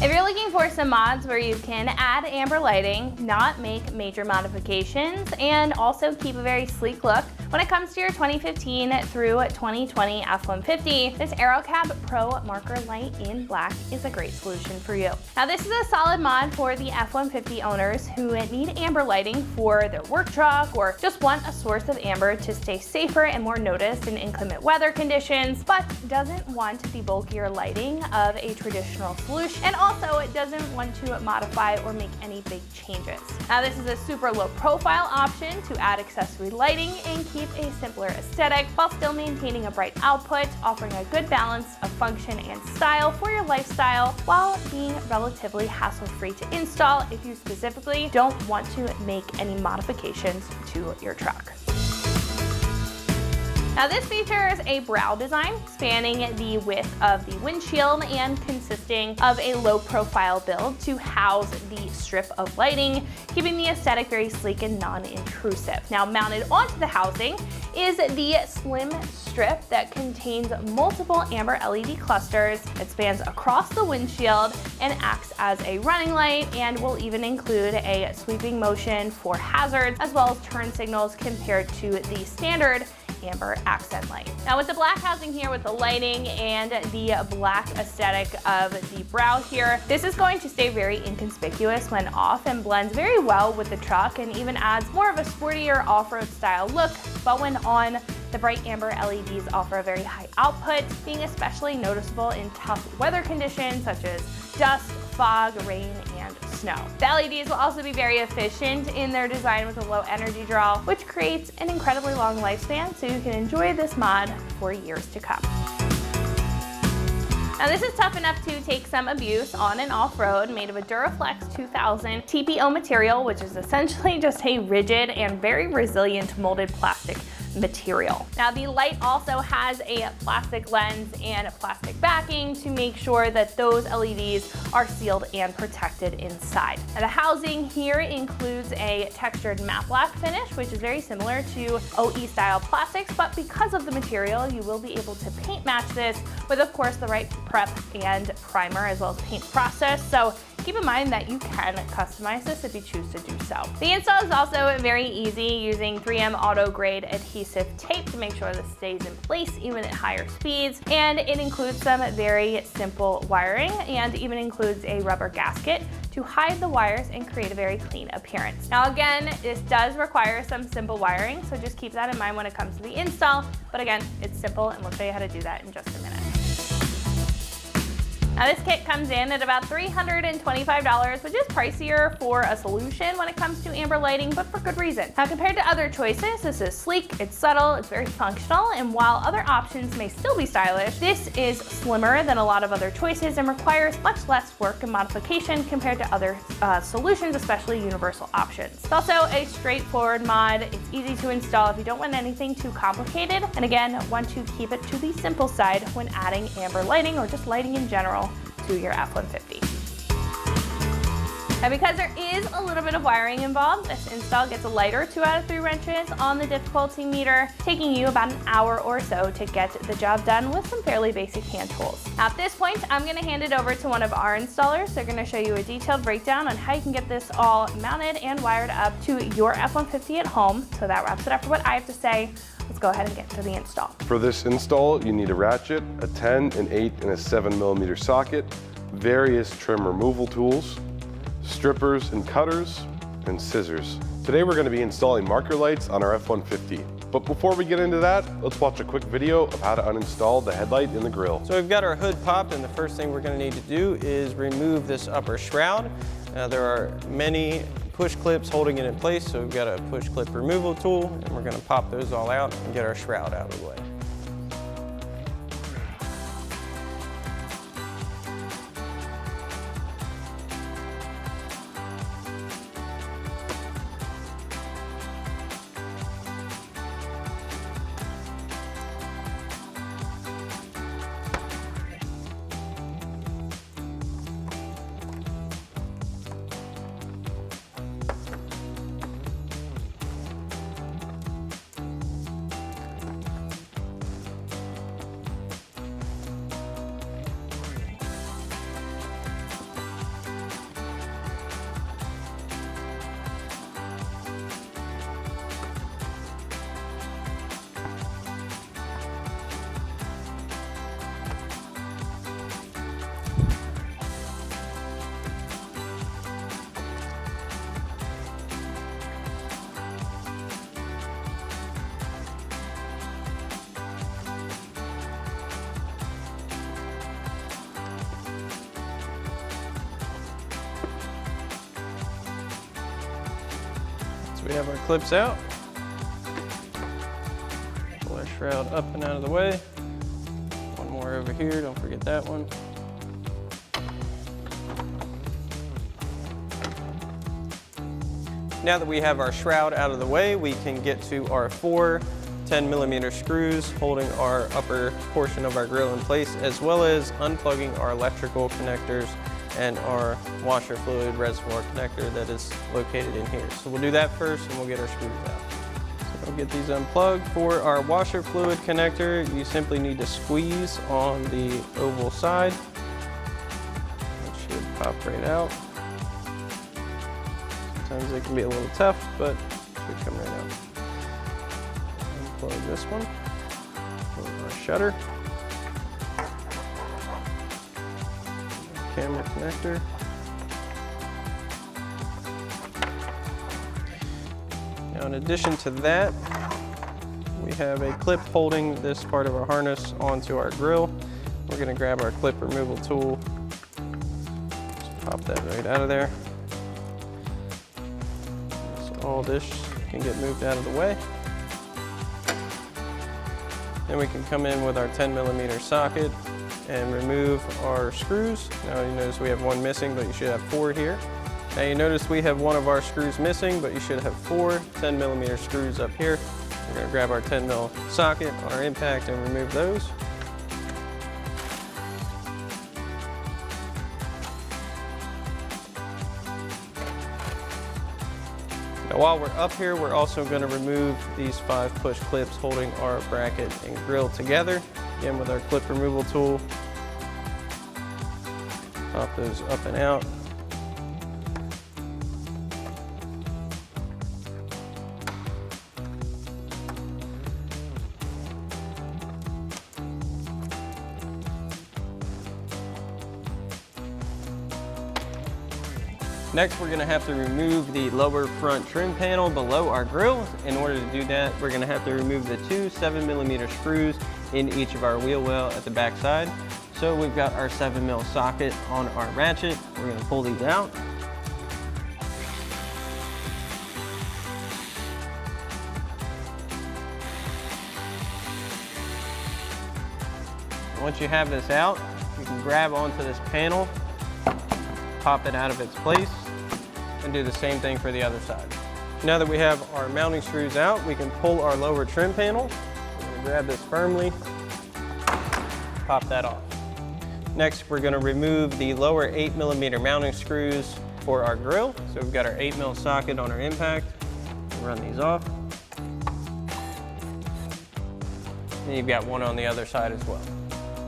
If you're looking for some mods where you can add amber lighting, not make major modifications, and also keep a very sleek look, when it comes to your 2015 through 2020 F-150, this Aerocab Pro Marker Light in black is a great solution for you. Now this is a solid mod for the F-150 owners who need amber lighting for their work truck or just want a source of amber to stay safer and more noticed in inclement weather conditions, but doesn't want the bulkier lighting of a traditional solution, and also it doesn't want to modify or make any big changes. Now this is a super low profile option to add accessory lighting and keep a simpler aesthetic while still maintaining a bright output, offering a good balance of function and style for your lifestyle while being relatively hassle-free to install if you specifically don't want to make any modifications to your truck. Now this features a brow design spanning the width of the windshield and consisting of a low profile build to house the strip of lighting, keeping the aesthetic very sleek and non-intrusive. Now mounted onto the housing is the slim strip that contains multiple amber LED clusters. It spans across the windshield and acts as a running light and will even include a sweeping motion for hazards as well as turn signals compared to the standard amber accent light. Now with the black housing here with the lighting and the black aesthetic of the brow here, this is going to stay very inconspicuous when off and blends very well with the truck and even adds more of a sportier off-road style look, but when on, the bright amber LEDs offer a very high output, being especially noticeable in tough weather conditions such as dust, fog, rain, and snow. The LEDs will also be very efficient in their design with a low energy draw, which creates an incredibly long lifespan, so you can enjoy this mod for years to come. Now this is tough enough to take some abuse on and off-road, made of a Duraflex 2000 TPO material, which is essentially just a rigid and very resilient molded plastic material. Now the light also has a plastic lens and a plastic backing to make sure that those LEDs are sealed and protected inside. Now the housing here includes a textured matte black finish, which is very similar to OE style plastics, but because of the material, you will be able to paint match this with, of course, the right prep and primer as well as paint process. So keep in mind that you can customize this if you choose to do so. The install is also very easy using 3M auto grade adhesive tape to make sure this stays in place even at higher speeds, and it includes some very simple wiring and even includes a rubber gasket to hide the wires and create a very clean appearance. Now again, this does require some simple wiring, so just keep that in mind when it comes to the install, but again, it's simple and we'll show you how to do that in just a minute. Now this kit comes in at about $325, which is pricier for a solution when it comes to amber lighting, but for good reason. Now compared to other choices, this is sleek, it's subtle, it's very functional, and while other options may still be stylish, this is slimmer than a lot of other choices and requires much less work and modification compared to other solutions, especially universal options. It's also a straightforward mod. It's easy to install if you don't want anything too complicated, and again, want to keep it to the simple side when adding amber lighting or just lighting in general to your F-150. Now because there is a little bit of wiring involved, this install gets a lighter 2 out of 3 wrenches on the difficulty meter, taking you about an hour or so to get the job done with some fairly basic hand tools. Now at this point, I'm going to hand it over to one of our installers. They're going to show you a detailed breakdown on how you can get this all mounted and wired up to your F-150 at home. So that wraps it up for what I have to say. Let's go ahead and get to the install. For this install, you need a ratchet, a 10, an 8, and a 7mm socket, various trim removal tools, strippers and cutters, and scissors. Today we're going to be installing marker lights on our F-150. But before we get into that, let's watch a quick video of how to uninstall the headlight in the grille. So we've got our hood popped, and the first thing we're going to need to do is remove this upper shroud. There are many push clips holding it in place, so we've got a push clip removal tool, and we're going to pop those all out and get our shroud out of the way. we have our clips out. Pull our shroud up and out of the way. One more over here, don't forget that one. Now that we have our shroud out of the way, we can get to our 4 10mm screws holding our upper portion of our grill in place, as well as unplugging our electrical connectors and our washer fluid reservoir connector that is located in here. So we'll do that first and we'll get our screws out. So we'll get these unplugged. For our washer fluid connector, you simply need to squeeze on the oval side. It should pop right out. Sometimes it can be a little tough, but it should come right out. Unplug this one, pull our shutter, camera connector. Now in addition to that, we have a clip holding this part of our harness onto our grill. We're going to grab our clip removal tool, just pop that right out of there. All this can get moved out of the way. Then we can come in with our 10mm socket and remove our screws. Now you notice we have one missing, but you should have 4 here. Now you notice we have one of our screws missing, but you should have 4 10mm screws up here. We're going to grab our 10mm socket, our impact, and remove those. Now while we're up here, we're also going to remove these 5 push clips holding our bracket and grill together. Again, with our clip removal tool, pop those up and out. Next, we're going to have to remove the lower front trim panel below our grill. In order to do that, we're going to have to remove the 2 7mm screws in each of our wheel well at the back side. So we've got our 7mm socket on our ratchet. We're going to pull these out. Once you have this out, you can grab onto this panel, pop it out of its place, and do the same thing for the other side. Now that we have our mounting screws out, we can pull our lower trim panel. We're going to grab this firmly, pop that off. Next, we're going to remove the lower 8mm mounting screws for our grill. So we've got our 8mm socket on our impact. Run these off. And you've got one on the other side as well.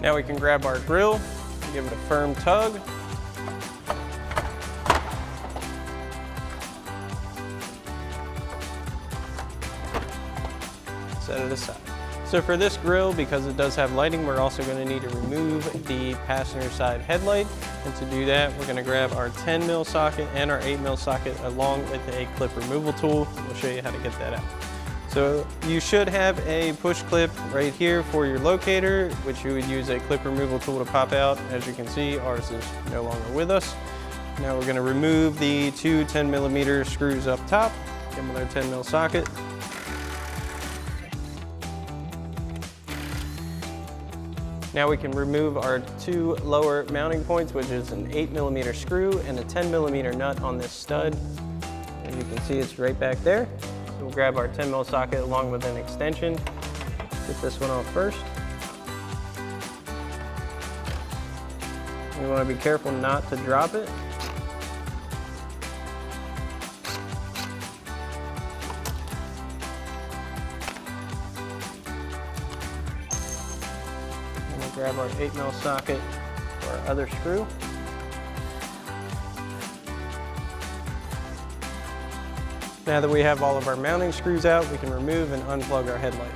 Now we can grab our grill, give it a firm tug. Set it aside. So for this grill, because it does have lighting, we're also going to need to remove the passenger side headlight. And to do that, we're going to grab our 10mm socket and our 8mm socket along with a clip removal tool. We'll show you how to get that out. So you should have a push clip right here for your locator, which you would use a clip removal tool to pop out. As you can see, ours is no longer with us. Now we're going to remove the 2 10mm screws up top, again with our 10mm socket. Now we can remove our 2 lower mounting points, which is an 8mm screw and a 10mm nut on this stud. As you can see, it's right back there. So we'll grab our 10mm socket along with an extension. Get this one off first. You want to be careful not to drop it. Grab our 8mm socket for our other screw. Now that we have all of our mounting screws out, we can remove and unplug our headlight.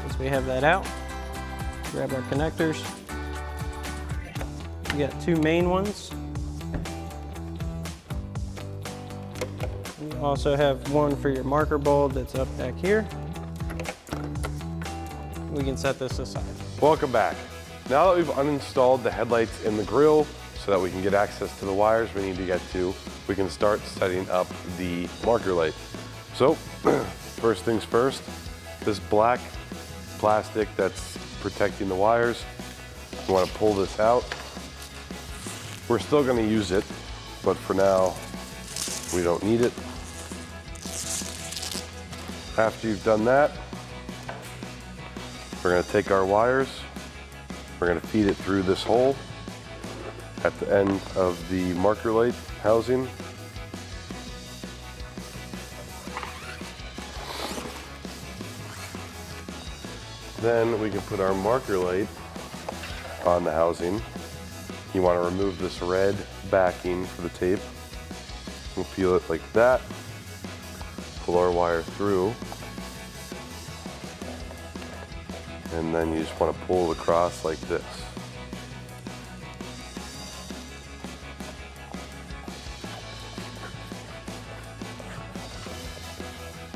Once we have that out, grab our connectors. We got 2 main ones. You also have one for your marker bulb that's up back here. We can set this aside. Welcome back. Now that we've uninstalled the headlights in the grill, so that we can get access to the wires we need to get to, we can start setting up the marker light. So, first things first, this black plastic that's protecting the wires, you want to pull this out. We're still going to use it, but for now, we don't need it. After you've done that, we're going to take our wires, we're going to feed it through this hole at the end of the marker light housing. Then we can put our marker light on the housing. You want to remove this red backing for the tape. We'll peel it like that. Pull our wire through. And then you just want to pull it across like this.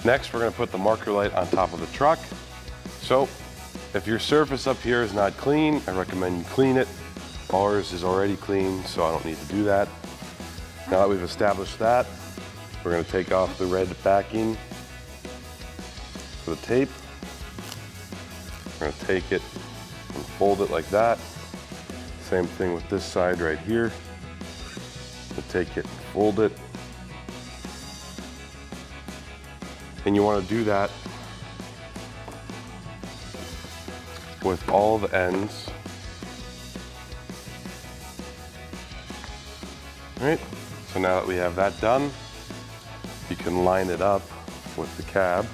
Next, we're going to put the marker light on top of the truck. So, if your surface up here is not clean, I recommend you clean it. Ours is already clean, so I don't need to do that. Now that we've established that, we're going to take off the red backing for the tape. We're going to take it and fold it like that. Same thing with this side right here. We'll take it and fold it. And you want to do that with all the ends. All right, so now that we have that done, you can line it up with the cab.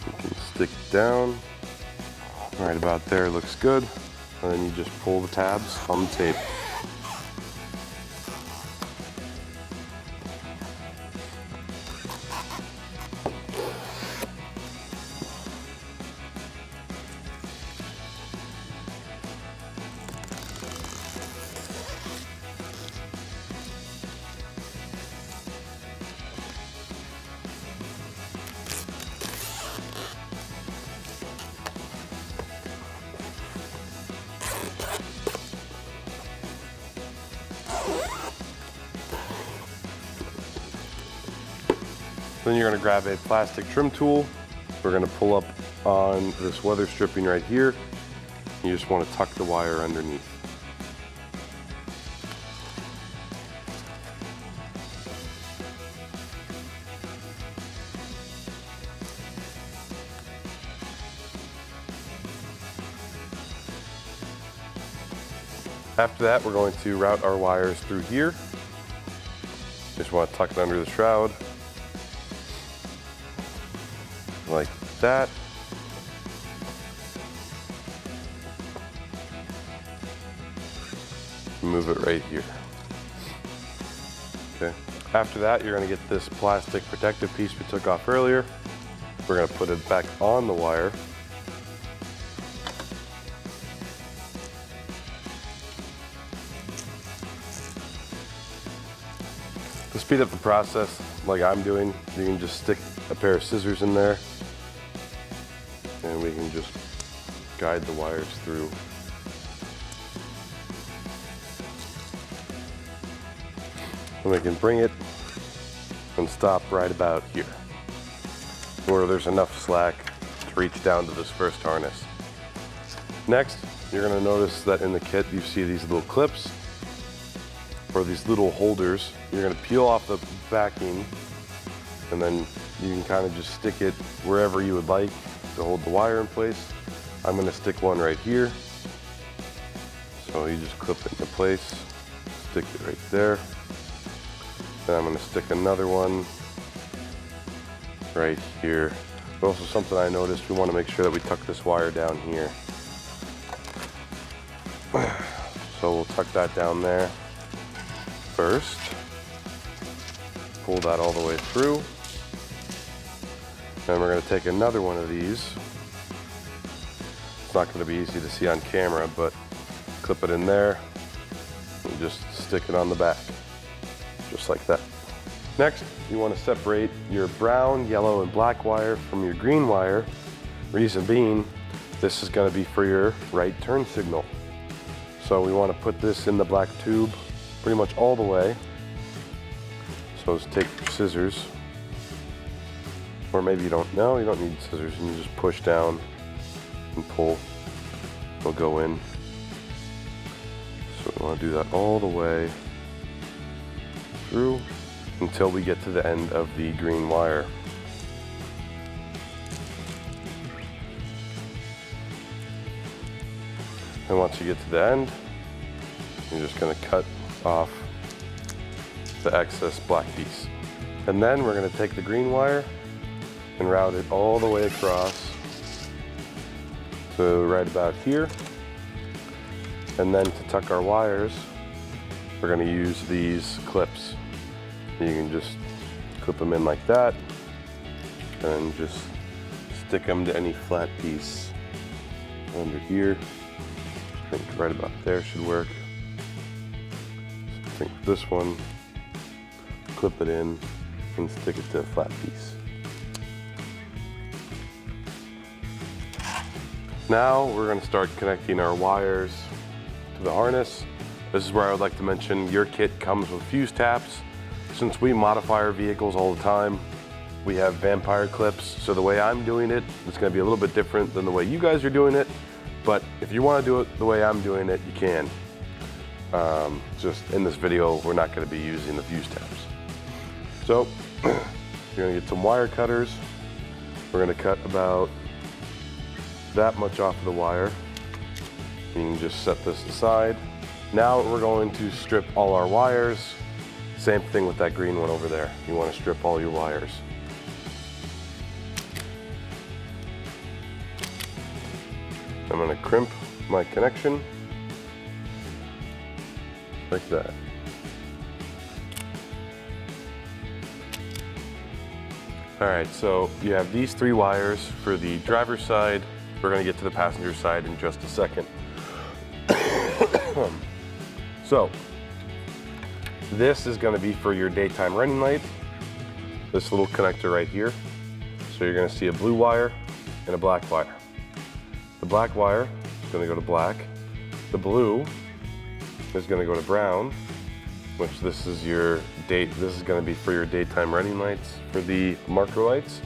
You can stick it down. Right about there looks good. And then you just pull the tabs on the tape. Then you're going to grab a plastic trim tool. We're going to pull up on this weather stripping right here. You just want to tuck the wire underneath. After that, we're going to route our wires through here. Just want to tuck it under the shroud. Like that. Move it right here. Okay. After that, you're going to get this plastic protective piece we took off earlier. We're going to put it back on the wire. To speed up the process, like I'm doing, you can just stick a pair of scissors in there and we can just guide the wires through. And we can bring it and stop right about here, where there's enough slack to reach down to this first harness. Next, you're going to notice that in the kit you see these little clips, or these little holders. You're going to peel off the backing, and then you can kind of just stick it wherever you would like to hold the wire in place. I'm going to stick one right here. So you just clip it into place, stick it right there. Then I'm going to stick another one right here. But also something I noticed, we want to make sure that we tuck this wire down here. So we'll tuck that down there first. Pull that all the way through. And we're going to take another one of these. It's not going to be easy to see on camera, but clip it in there and just stick it on the back, just like that. Next, you want to separate your brown, yellow, and black wire from your green wire. Reason being, this is going to be for your right turn signal. So we want to put this in the black tube pretty much all the way. So just take your scissors, or maybe you don't need scissors, and you just push down and pull. It'll go in. So we want to do that all the way through until we get to the end of the green wire. And once you get to the end, you're just going to cut off the excess black piece. And then we're going to take the green wire and route it all the way across to right about here. And then to tuck our wires, we're going to use these clips. You can just clip them in like that and just stick them to any flat piece under here. I think right about there should work. So I think this one, clip it in and stick it to a flat piece. Now we're going to start connecting our wires to the harness. This is where I would like to mention your kit comes with fuse taps. Since we modify our vehicles all the time, we have vampire clips. So the way I'm doing it, it's going to be a little bit different than the way you guys are doing it. But if you want to do it the way I'm doing it, you can. Just in this video, we're not going to be using the fuse taps. So you're going to get some wire cutters. We're going to cut about that much off of the wire. You can just set this aside. Now we're going to strip all our wires. Same thing with that green one over there. You want to strip all your wires. I'm going to crimp my connection like that. All right, so you have these 3 wires for the driver's side. We're going to get to the passenger side in just a second. So this is going to be for your daytime running light, this little connector right here. So you're going to see a blue wire and a black wire. The black wire is going to go to black. The blue is going to go to brown, which this is going to be for your daytime running lights for the marker lights.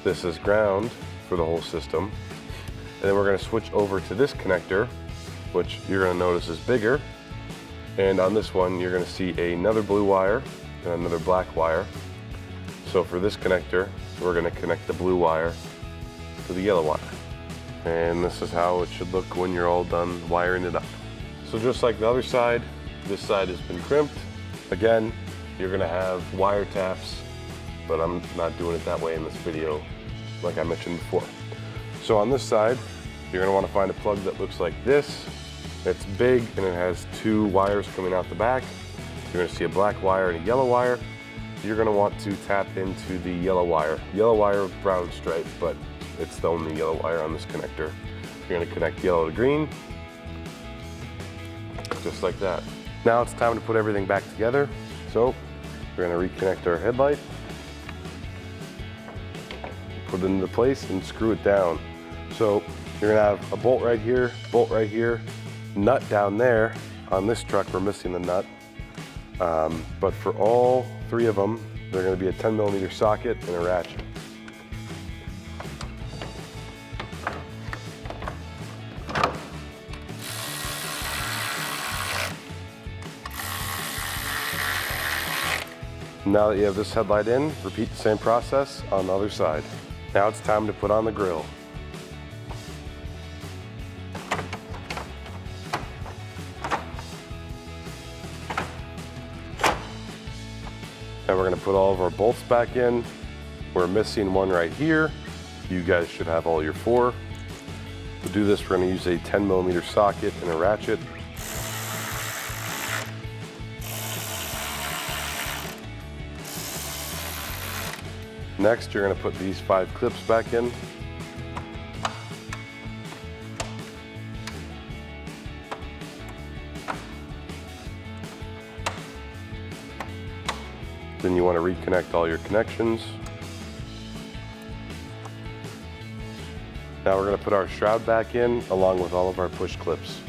This is ground for the whole system. And then we're going to switch over to this connector, which you're going to notice is bigger. And on this one, you're going to see another blue wire and another black wire. So for this connector, we're going to connect the blue wire to the yellow wire. And this is how it should look when you're all done wiring it up. So just like the other side, this side has been crimped. Again, you're going to have wire taps, but I'm not doing it that way in this video, like I mentioned before. So on this side, you're going to want to find a plug that looks like this. It's big and it has 2 wires coming out the back. You're going to see a black wire and a yellow wire. You're going to want to tap into the yellow wire. Yellow wire with brown stripe, but it's the only yellow wire on this connector. You're going to connect yellow to green, just like that. Now it's time to put everything back together. So we're going to reconnect our headlight, put it into place and screw it down. So you're going to have a bolt right here, nut down there. On this truck, we're missing the nut. But for all 3 of them, they're going to be a 10mm socket and a ratchet. Now that you have this headlight in, repeat the same process on the other side. Now it's time to put on the grille. Now we're going to put all of our bolts back in. We're missing one right here. You guys should have all your 4. To do this, we're going to use a 10mm socket and a ratchet. Next, you're going to put these 5 clips back in. Then you want to reconnect all your connections. Now we're going to put our shroud back in along with all of our push clips.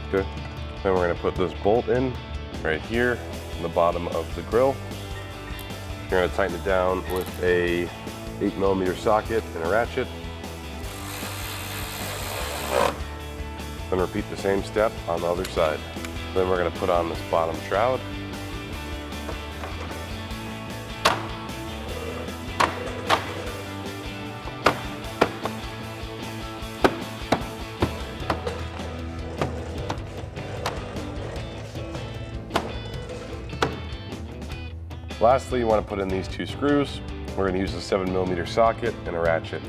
Okay. Then we're going to put this bolt in right here in the bottom of the grill. You're going to tighten it down with a 8mm socket and a ratchet. Then repeat the same step on the other side. Then we're going to put on this bottom shroud. Lastly, you want to put in these 2 screws. We're going to use a 7mm socket and a ratchet.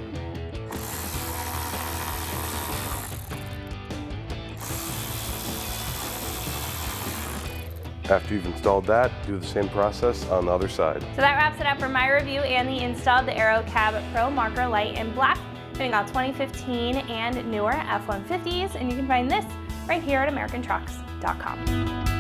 After you've installed that, do the same process on the other side. So that wraps it up for my review and the install of the Aerocab Pro Marker Light in black, fitting on 2015 and newer F-150s, and you can find this right here at AmericanTrucks.com.